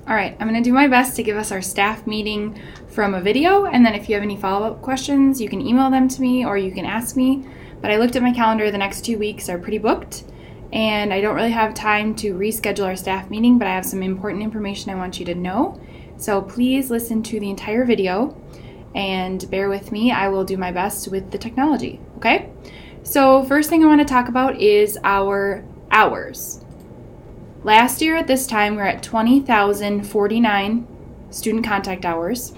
All right, I'm going to do my best to give us our staff meeting from a video, and then if you have any follow-up questions, you can email them to me or you can ask me. But I looked at my calendar, the next 2 weeks are pretty booked, and I don't really have time to reschedule our staff meeting, but I have some important information I want you to know. So please listen to the entire video and bear with me. I will do my best with the technology, okay? So first thing I want to talk about is our hours. Last year at this time, we were at 20,049 student contact hours,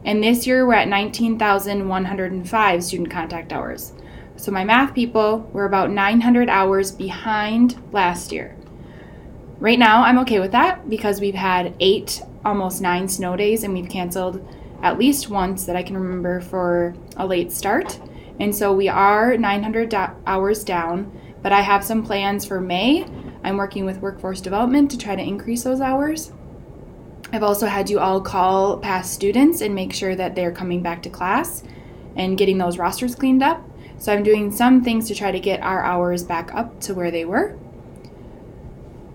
and this year we're at 19,105 student contact hours. So my math people were about 900 hours behind last year. Right now, I'm okay with that because we've had 8, almost 9 snow days, and we've canceled at least once that I can remember for a late start. And so we are 900 hours down, but I have some plans for May. I'm working with workforce development to try to increase those hours. I've also had you all call past students and make sure that they're coming back to class and getting those rosters cleaned up. So I'm doing some things to try to get our hours back up to where they were.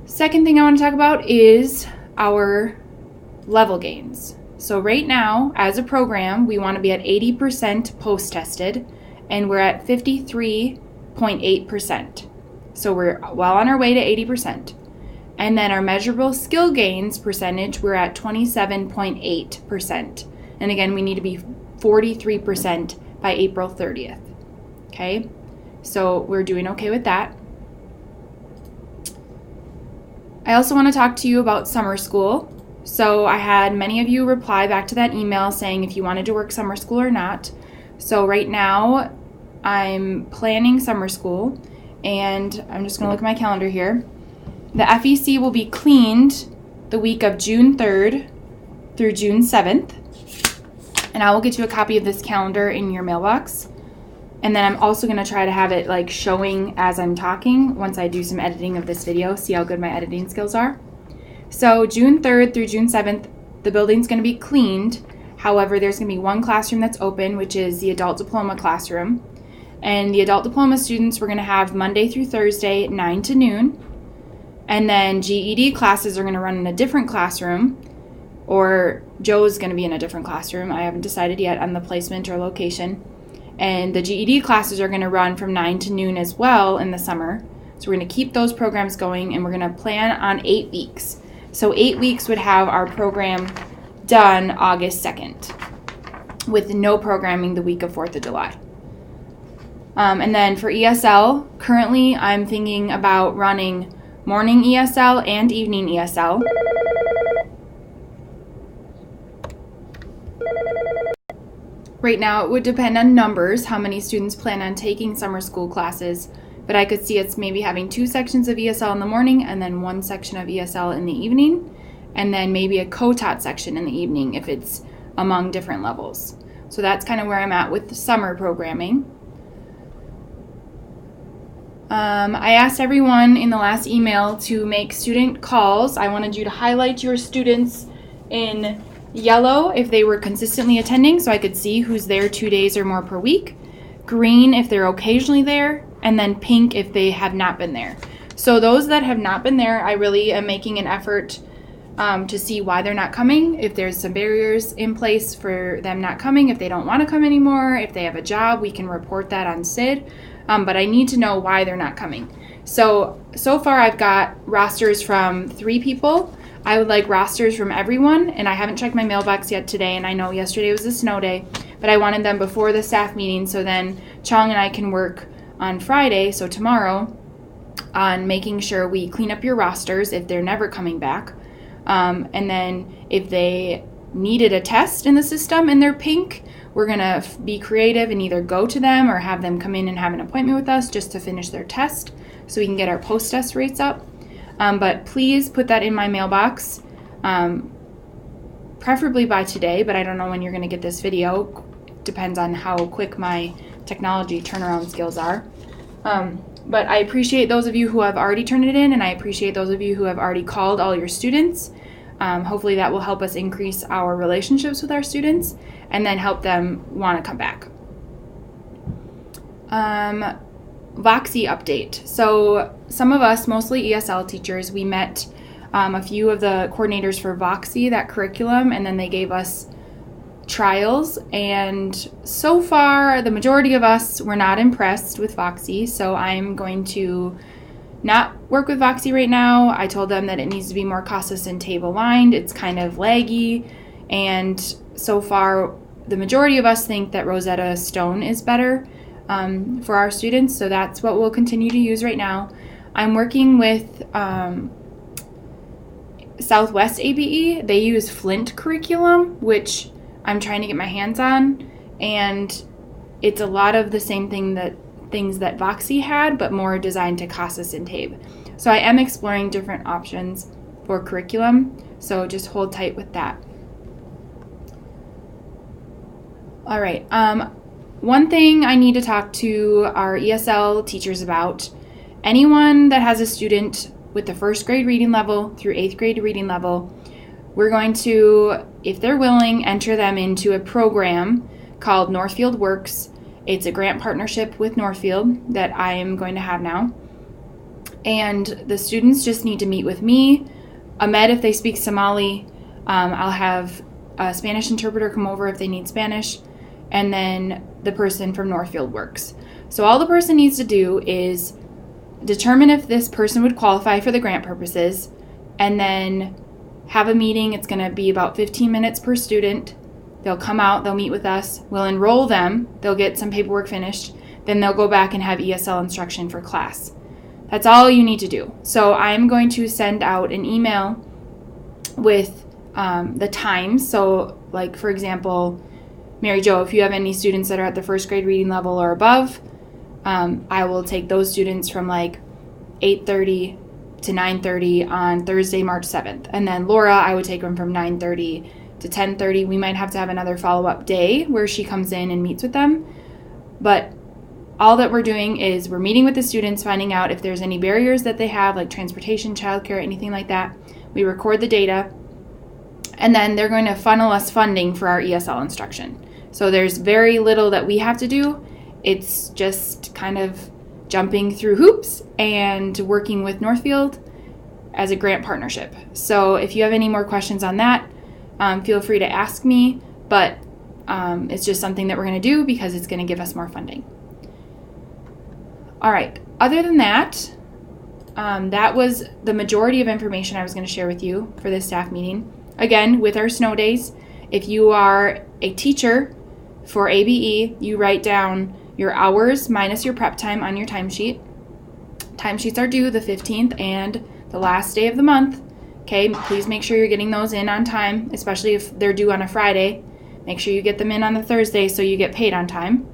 Second thing I want to talk about is our level gains. So right now, as a program, we want to be at 80% post-tested, and we're at 53.8%. So we're well on our way to 80%. And then our measurable skill gains percentage, we're at 27.8%. And again, we need to be 43% by April 30th. Okay? So we're doing okay with that. I also want to talk to you about summer school. So I had many of you reply back to that email saying if you wanted to work summer school or not. So right now, I'm planning summer school. And I'm just going to look at my calendar here. The FEC will be cleaned the week of June 3rd through June 7th. And I will get you a copy of this calendar in your mailbox. And then I'm also going to try to have it like showing as I'm talking once I do some editing of this video, see how good my editing skills are. So June 3rd through June 7th, the building's going to be cleaned. However, there's going to be one classroom that's open, which is the adult diploma classroom. And the adult diploma students, we're going to have Monday through Thursday, 9 to noon. And then GED classes are going to run in a different classroom, or Joe's going to be in a different classroom. I haven't decided yet on the placement or location. And the GED classes are going to run from 9 to noon as well in the summer. So we're going to keep those programs going, and we're going to plan on 8 weeks. So 8 weeks would have our program done August 2nd, with no programming the week of 4th of July. And then for ESL, currently I'm thinking about running morning ESL and evening ESL. Right now it would depend on numbers, how many students plan on taking summer school classes, but I could see it's maybe having 2 sections of ESL in the morning and then 1 section of ESL in the evening, and then maybe a co-taught section in the evening if it's among different levels. So that's kind of where I'm at with the summer programming. I asked everyone in the last email to make student calls. I wanted you to highlight your students in yellow if they were consistently attending so I could see who's there 2 days or more per week, green if they're occasionally there, and then pink if they have not been there. So those that have not been there, I really am making an effort to see why they're not coming, if there's some barriers in place for them not coming, if they don't want to come anymore, if they have a job, we can report that on SID. But I need to know why they're not coming. So far I've got rosters from 3 people. I would like rosters from everyone, and I haven't checked my mailbox yet today, and I know yesterday was a snow day, but I wanted them before the staff meeting so then Chong and I can work on Friday, so tomorrow, on making sure we clean up your rosters if they're never coming back. And then if they needed a test in the system and they're pink, we're going to be creative and either go to them or have them come in and have an appointment with us just to finish their test so we can get our post-test rates up. But please put that in my mailbox, preferably by today, but I don't know when you're going to get this video. Depends on how quick my technology turnaround skills are. But I appreciate those of you who have already turned it in, and I appreciate those of you who have already called all your students. Hopefully that will help us increase our relationships with our students and then help them want to come back. Voxy update. So some of us, mostly ESL teachers, we met a few of the coordinators for Voxy, that curriculum, and then they gave us trials. And so far, the majority of us were not impressed with Voxy, so I'm going to not work with Voxy right now. I told them that it needs to be more CASAS and TABE aligned. It's kind of laggy, and so far, the majority of us think that Rosetta Stone is better for our students, so that's what we'll continue to use right now. I'm working with Southwest ABE. They use Flint curriculum, which I'm trying to get my hands on, and it's a lot of the same things that Voxy had, but more designed to CASAS and TABE. So I am exploring different options for curriculum, so just hold tight with that. All right, one thing I need to talk to our ESL teachers about: anyone that has a student with the first grade reading level through 8th grade reading level, we're going to, if they're willing, enter them into a program called Northfield Works. It's a grant partnership with Northfield that I am going to have now. And the students just need to meet with me. Ahmed, if they speak Somali, I'll have a Spanish interpreter come over if they need Spanish, and then the person from Northfield Works. So all the person needs to do is determine if this person would qualify for the grant purposes, and then have a meeting. It's going to be about 15 minutes per student. They'll come out, they'll meet with us, we'll enroll them, they'll get some paperwork finished, then they'll go back and have ESL instruction for class. That's all you need to do. So I'm going to send out an email with the times. So like, for example, Mary Jo, if you have any students that are at the first grade reading level or above, I will take those students from like 8:30 to 9:30 on Thursday, March 7th. And then Laura, I would take them from 9:30 to 10:30. We might have to have another follow-up day where she comes in and meets with them. But all that we're doing is we're meeting with the students, finding out if there's any barriers that they have, like transportation, childcare, anything like that. We record the data, and then they're going to funnel us funding for our ESL instruction. So there's very little that we have to do. It's just kind of jumping through hoops and working with Northfield as a grant partnership. So if you have any more questions on that, feel free to ask me, but it's just something that we're going to do because it's going to give us more funding. All right, other than that, that was the majority of information I was going to share with you for this staff meeting. Again, with our snow days, if you are a teacher for ABE, you write down your hours minus your prep time on your timesheet. Timesheets are due the 15th and the last day of the month. Okay, please make sure you're getting those in on time, especially if they're due on a Friday. Make sure you get them in on the Thursday so you get paid on time.